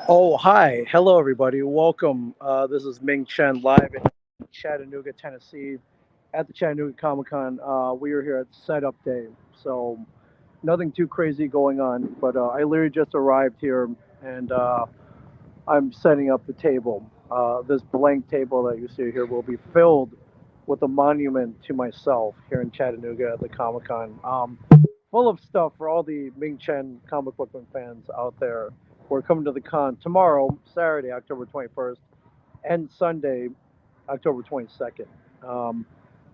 Oh, hi. Hello, everybody. Welcome. This is Ming Chen live in Chattanooga, Tennessee at the Chattanooga Comic Con. We are here at setup day. So, nothing too crazy going on, but I literally just arrived here and I'm setting up the table. This blank table that you see here will be filled with a monument to myself here in Chattanooga at the Comic Con. Full of stuff for all the Ming Chen comic book fans out there. We're coming to the con tomorrow, Saturday, October 21st, and Sunday, October 22nd. Um,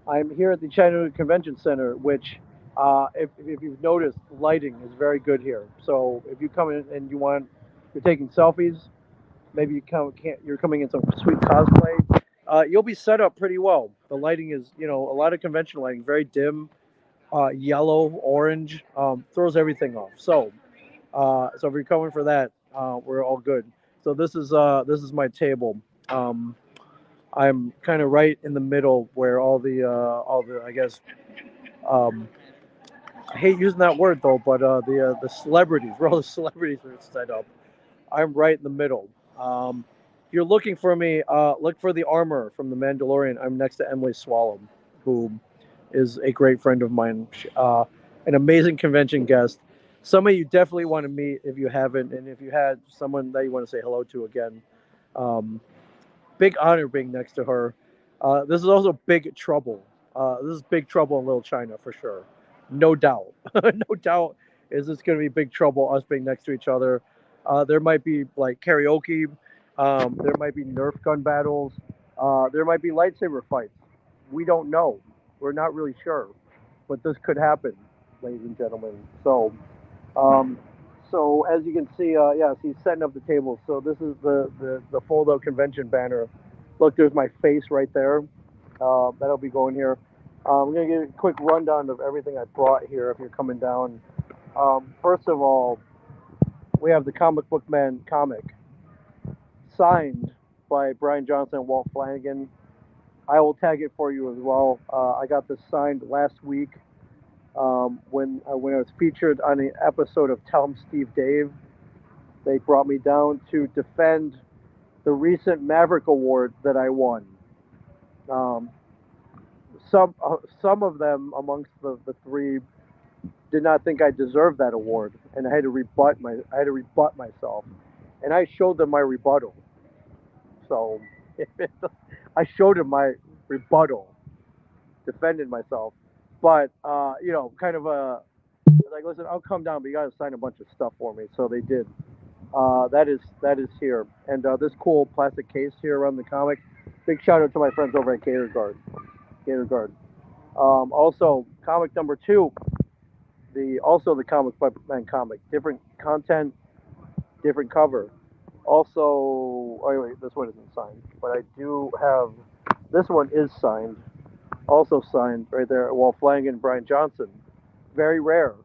I'm here at the Chattanooga Convention Center, which, if you've noticed, lighting is very good here. So if you come in and you're taking selfies, maybe you're coming in some sweet cosplay, you'll be set up pretty well. The lighting is, a lot of convention lighting, very dim, yellow, orange, throws everything off. So if you're coming for that, we're all good. So this is my table. Um, I'm kind of right in the middle where all the I guess um, I hate using that word though, but the celebrities, where all the celebrities are set up. I'm right in the middle. If you're looking for me, look for the armor from the Mandalorian. I'm next to Emily Swallow, who is a great friend of mine, an amazing convention guest. Somebody you definitely want to meet if you haven't, and if you had someone that you want to say hello to again. Um, Big honor being next to her. This is also Big Trouble. This is Big Trouble in Little China for sure, no doubt. No doubt is this going to be Big Trouble, us being next to each other. There might be like karaoke. There might be Nerf gun battles. There might be lightsaber fights. We don't know. We're not really sure, but this could happen, ladies and gentlemen. Um, so as you can see, yes, he's setting up the table. So this is the fold-out convention banner. Look, there's my face right there. That'll be going here. I'm gonna give you a quick rundown of everything I brought here. If you're coming down, first of all, we have the Comic Book Man comic signed by Brian Johnson and Walt Flanagan. I will tag it for you as well. I got this signed last week when I was featured on an episode of Tell 'em Steve Dave. They brought me down to defend the recent Maverick Award that I won. Um, some of them amongst the three did not think I deserved that award, and I had to rebut myself, and I showed them my rebuttal. So I showed them my rebuttal, defended myself, but kind of a like, listen, I'll come down, but you got to sign a bunch of stuff for me. So they did. That is here, and this cool plastic case here around the comic. Big shout out to my friends over at Gator Guard. Gator Guard. Also, comic number two, the Comic Book Man comic, different content, different cover. Also, oh wait, this one isn't signed, but I do have this one is signed, also signed right there. Walt Flanagan and Brian Johnson. Very rare.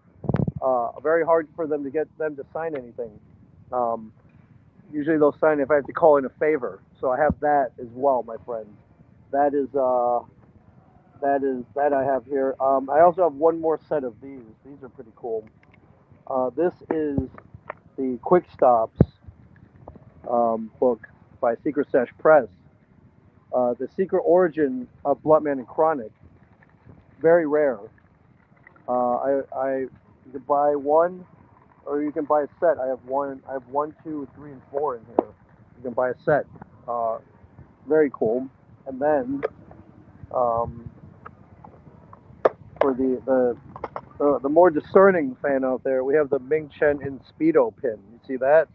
Very hard for them to get them to sign anything. Um, Usually they'll sign if I have to call in a favor. So I have that as well, my friend. That is that I have here. I also have one more set of these. These are pretty cool. This is the Quick Stops book by Secret Stash Press. The Secret Origin of Bluntman and Chronic. Very rare. You can buy one, or you can buy a set. I have one. I have one, two, three, and four in here. You can buy a set. Uh, Very cool. And then um, for the more discerning fan out there, we have the Ming Chen in Speedo pin. You see that?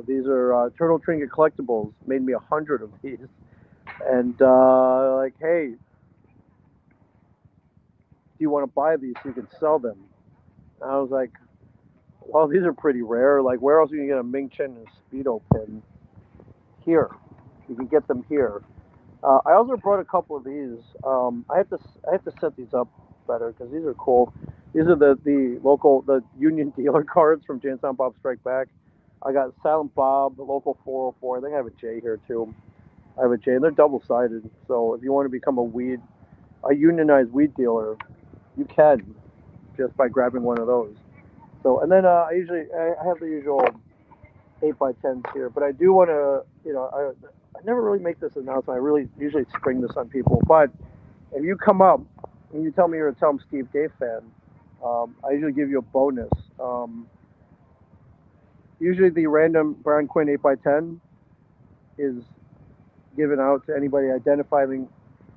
These are Turtle Trinket collectibles. Made me 100 of these, and like, hey, do you want to buy these so you can sell them? And I was like, well, these are pretty rare. Like, where else are you gonna get a Ming Chen and Speedo pin? Here, you can get them here. I also brought a couple of these. I have to set these up better because these are cool. These are the Union dealer cards from Jay and Silent Bob Strike Back. I got Silent Bob, the local 404. I think I have a J here too. I have a J, and they're double sided. So if you want to become a unionized weed dealer, you can just by grabbing one of those. So and then I have the usual 8x10s here, but I do want to, I never really make this announcement. I really usually spring this on people, but if you come up and you tell me you're a Tom Steve Dave fan, I usually give you a bonus. Usually the random Brian Quinn 8x10 is given out to anybody identifying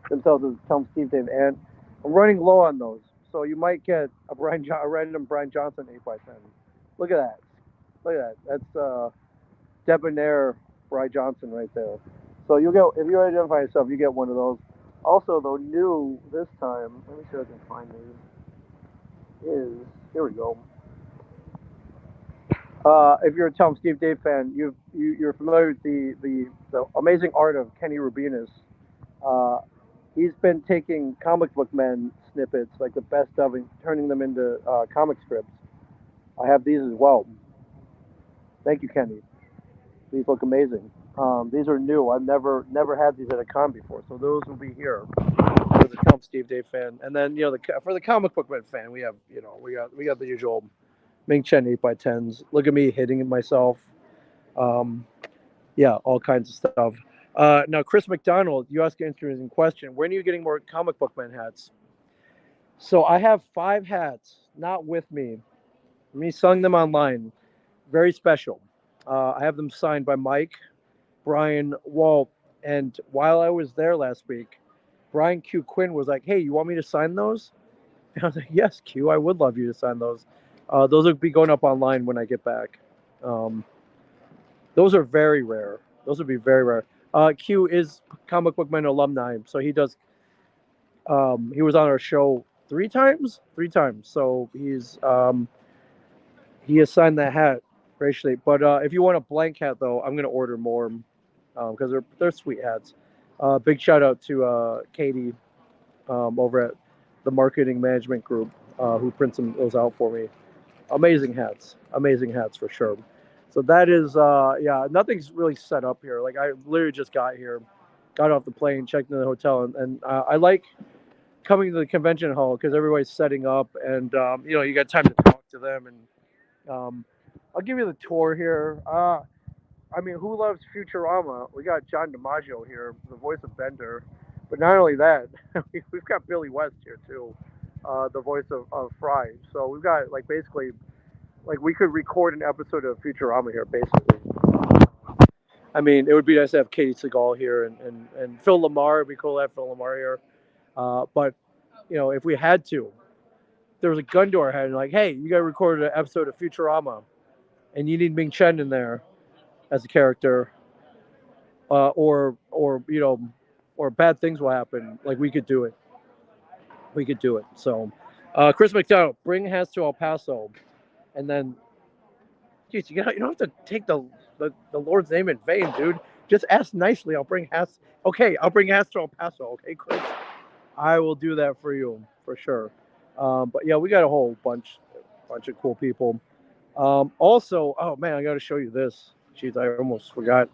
themselves as Tom Steve Dave, and I'm running low on those, so you might get a random Brian Johnson 8x10. Look at that! Look at that! That's debonair Brian Johnson right there. So you get if you identify yourself, you get one of those. Also, though, new this time. Let me see if I can find these. Is here we go. If you're a Tom Steve Dave fan, you're familiar with the amazing art of Kenny Rubinus. Uh, he's been taking comic book men snippets, like the best of, and turning them into comic strips. I have these as well. Thank you, Kenny. These look amazing. These are new. I've never had these at a con before, so those will be here for the Tom Steve Dave fan. And then for the comic book man fan, we have we got the usual Ming Chen 8x10s. Look at me hitting myself. Um, yeah, all kinds of stuff. Now, Chris McDonald, you asked an interesting question. When are you getting more comic book man hats? So I have 5 hats, not with me. Me selling them online. Very special. I have them signed by Mike, Brian, Walt, and while I was there last week, Brian Q. Quinn was like, "Hey, you want me to sign those?" And I was like, "Yes, Q, I would love you to sign those. Those will be going up online when I get back. Um, those are very rare. Those would be very rare. Q is Comic Book Man alumni, so he does. He was on our show 3 times, 3 times. So he assigned that hat graciously. But if you want a blank hat, though, I'm gonna order more because they're sweet hats. Big shout out to Katie over at the marketing management group who prints those out for me. Amazing hats for sure. So that is yeah, nothing's really set up here. Like I literally just got here, got off the plane, checked into the hotel, and I like coming to the convention hall because everybody's setting up, and you got time to talk to them, and I'll give you the tour here. I mean, who loves Futurama? We got John DiMaggio here, the voice of Bender. But not only that, we've got Billy West here too, the voice of Fry. So we've got like basically like we could record an episode of Futurama here, basically. I mean, it would be nice to have Katie Seagal here and Phil Lamar. It'd be cool to have Phil Lamar here. But if we had to, there was a gun to our head, and like, hey, you got to record an episode of Futurama, and you need Ming Chen in there as a character, or bad things will happen. Like we could do it. We could do it. So, Chris McDonald, bring Hess to El Paso, and then, geez, you don't have to take the Lord's name in vain, dude. Just ask nicely. I'll bring Hess. Okay, I'll bring Hess to El Paso. Okay, Chris, I will do that for you for sure. But yeah, we got a whole bunch of cool people. Also, oh man, I got to show you this. Jeez, I almost forgot.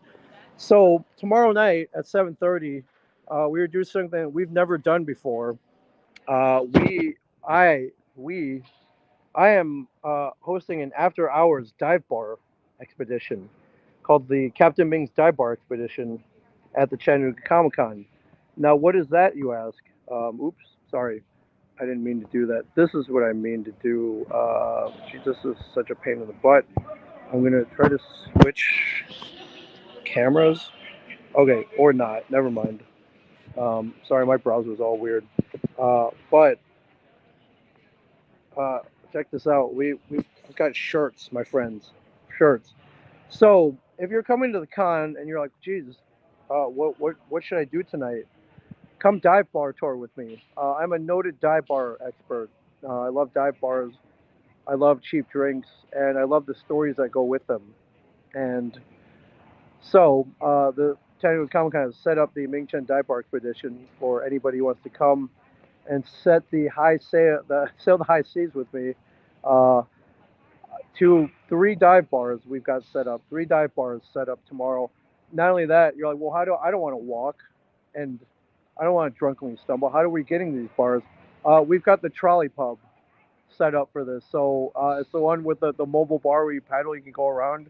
So tomorrow night at 7:30, we are doing something we've never done before. Uh, we, I, we, I am hosting an after-hours dive bar expedition called the Captain Ming's Dive Bar Expedition at the Chattanooga Comic Con. Now, what is that, you ask? Oops, sorry, I didn't mean to do that. This is what I mean to do. Geez, this is such a pain in the butt. I'm gonna try to switch cameras. Okay, or not. Never mind. Sorry, my browser was all weird. But uh, check this out. We've got shirts, my friends. Shirts. So if you're coming to the con and you're like, Jesus, what should I do tonight? Come dive bar tour with me. I'm a noted dive bar expert. I love dive bars. I love cheap drinks, and I love the stories that go with them. And so the Chattanooga Comic Con has set up the Ming Chen Dive Bar Expedition for anybody who wants to come and sail the high seas with me. Uh, to 3 dive bars we've got set up. 3 dive bars set up tomorrow. Not only that, you're like, well, I don't want to walk, and I don't want to drunkenly stumble. How are we getting these bars? We've got the trolley pub set up for this. So it's the one with the mobile bar where you paddle, you can go around.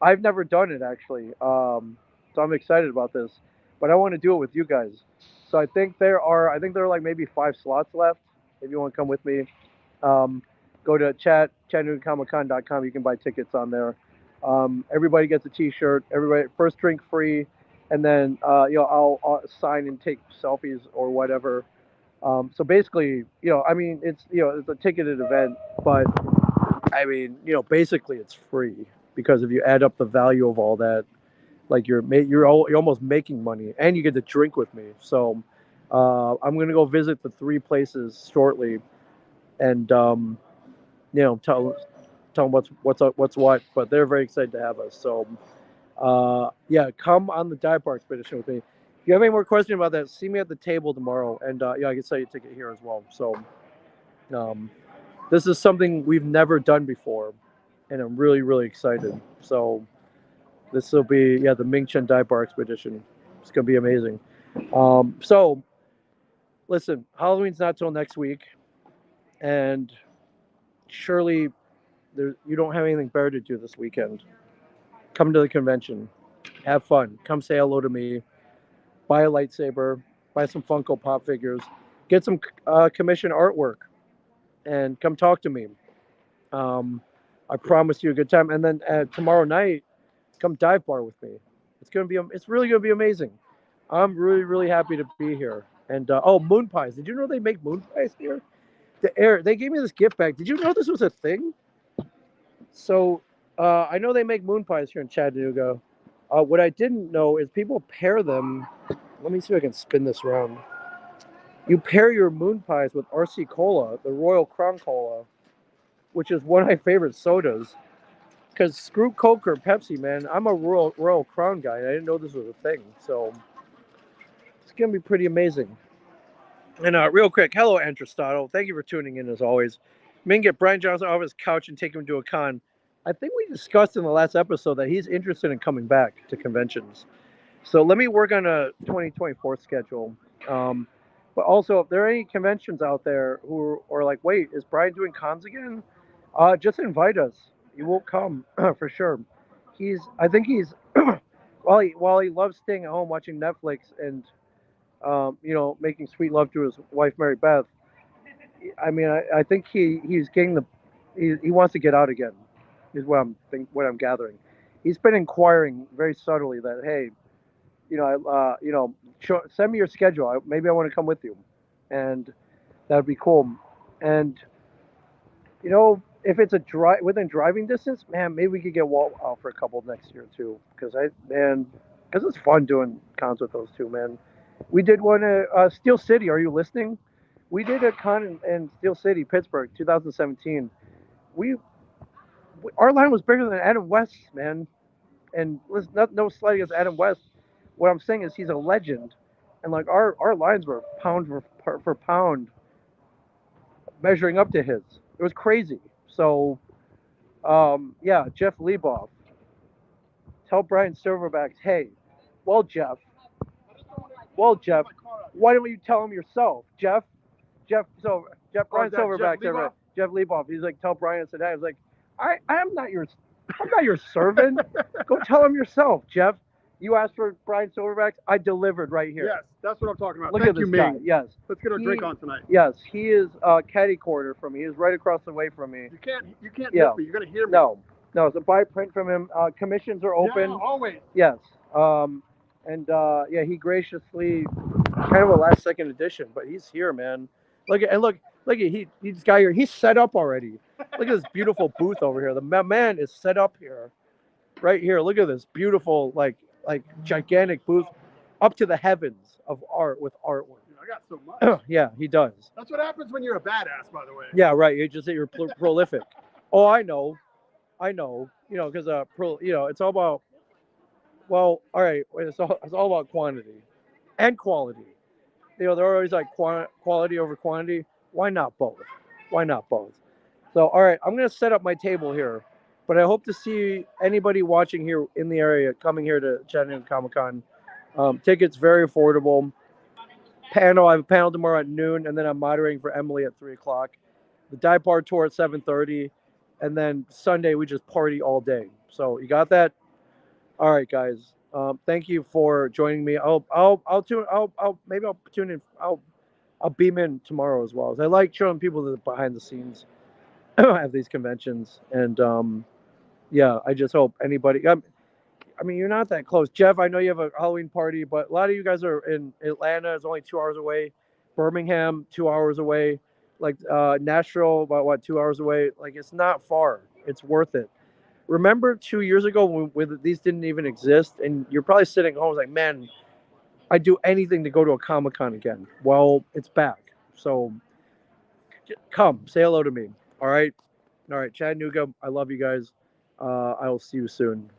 I've never done it actually, so I'm excited about this. But I want to do it with you guys. So I think there are like maybe 5 slots left. If you want to come with me, um, go to ChattanoogaComicCon.com. You can buy tickets on there. Everybody gets a T-shirt. Everybody first drink free, and then I'll sign and take selfies or whatever. So basically, I mean, it's a ticketed event, but I mean, basically it's free because if you add up the value of all that, like you're almost making money, and you get to drink with me. So I'm gonna go visit the 3 places shortly, and tell them what's up, what's what. But they're very excited to have us. So yeah, come on the dive bar expedition with me. If you have any more questions about that, see me at the table tomorrow, and yeah, I can sell you a ticket here as well. So um, this is something we've never done before, and I'm really really excited. So this will be the Ming Chen Dive Bar expedition. It's gonna be amazing. So listen, Halloween's not till next week, and surely you don't have anything better to do this weekend. Come to the convention, have fun, come say hello to me, buy a lightsaber, buy some Funko Pop figures, get some commission artwork, and come talk to me. Um, I promise you a good time. And then tomorrow night, come dive bar with me. It's really gonna be amazing. I'm really really happy to be here. And oh, moon pies! Did you know they make moon pies here? They gave me this gift bag. Did you know this was a thing? So I know they make moon pies here in Chattanooga. What I didn't know is people pair them. Let me see if I can spin this around. You pair your moon pies with RC Cola, the Royal Crown Cola, which is one of my favorite sodas. Because screw Coke or Pepsi, man. I'm a Royal Crown guy. I didn't know this was a thing. So it's going to be pretty amazing. And real quick, hello, Antristotle. Thank you for tuning in as always. Ming, get Brian Johnson off his couch and take him to a con. I think we discussed in the last episode that he's interested in coming back to conventions. So let me work on a 2024 schedule. Um, but also, if there are any conventions out there who are like, wait, is Brian doing cons again? Just invite us. You won't come for sure. I think he's, while he loves staying at home watching Netflix and, making sweet love to his wife, Mary Beth. I mean, I think he's getting he wants to get out again, is what I'm gathering. He's been inquiring very subtly that, hey, send me your schedule. Maybe I want to come with you, and that would be cool. And if it's within driving distance, man, maybe we could get Walt out for a couple next year too. Because it's fun doing cons with those two, man. We did one at Steel City. Are you listening? We did a con in Steel City, Pittsburgh, 2017. We our line was bigger than Adam West's, man. And listen, no slight against Adam West. What I'm saying is he's a legend, and like our lines were pound for pound measuring up to his. It was crazy. So yeah, Jeff Leboff, tell Brian Silverbacks, hey, well Jeff, Jeff, why don't you tell him yourself, Jeff? Brian Silverbacks, Jeff Leboff. He's like, tell Brian I said, hey. I was like, I'm not your servant. Go tell him yourself, Jeff. You asked for Brian Silverbacks. I delivered right here. Yes, that's what I'm talking about. Look Thank at this you, guy. Ming. Yes. Let's get our drink on tonight. Yes, he is caddy corner from me. He is right across the way from me. You can't miss me. You're gonna hear me. No. So buy print from him. Commissions are open. Yeah, always. Yes. Yeah, he graciously, kind of a last second edition, but he's here, man. Look at he's got here. He's set up already. Look at this beautiful booth over here. The man is set up here, right here. Look at this beautiful, like gigantic booth, up to the heavens of art with artwork. I got so much. Yeah, he does. That's what happens when you're a badass, by the way. Yeah, right. You're prolific. Oh, I know. Because it's all about. Well, all right. It's all about quantity and quality. They're always like quality over quantity. Why not both? Why not both? So, all right, I'm gonna set up my table here, but I hope to see anybody watching here in the area coming here to Chattanooga Comic Con. Tickets very affordable. I have a panel tomorrow at noon, and then I'm moderating for Emily at 3 o'clock. The dive bar tour at 7:30, and then Sunday we just party all day. So you got that? All right, guys. Thank you for joining me. Maybe I'll tune in. I'll beam in tomorrow as well. I like showing people the behind the scenes at these conventions, and yeah, I just hope anybody. I mean, you're not that close, Jeff. I know you have a Halloween party, but a lot of you guys are in Atlanta. It's only 2 hours away. Birmingham, 2 hours away. Like Nashville, about what 2 hours away. Like it's not far. It's worth it. Remember 2 years ago when these didn't even exist, and you're probably sitting at home like, man, I'd do anything to go to a Comic Con again. Well, it's back. So come say hello to me. All right, Chattanooga. I love you guys. I will see you soon.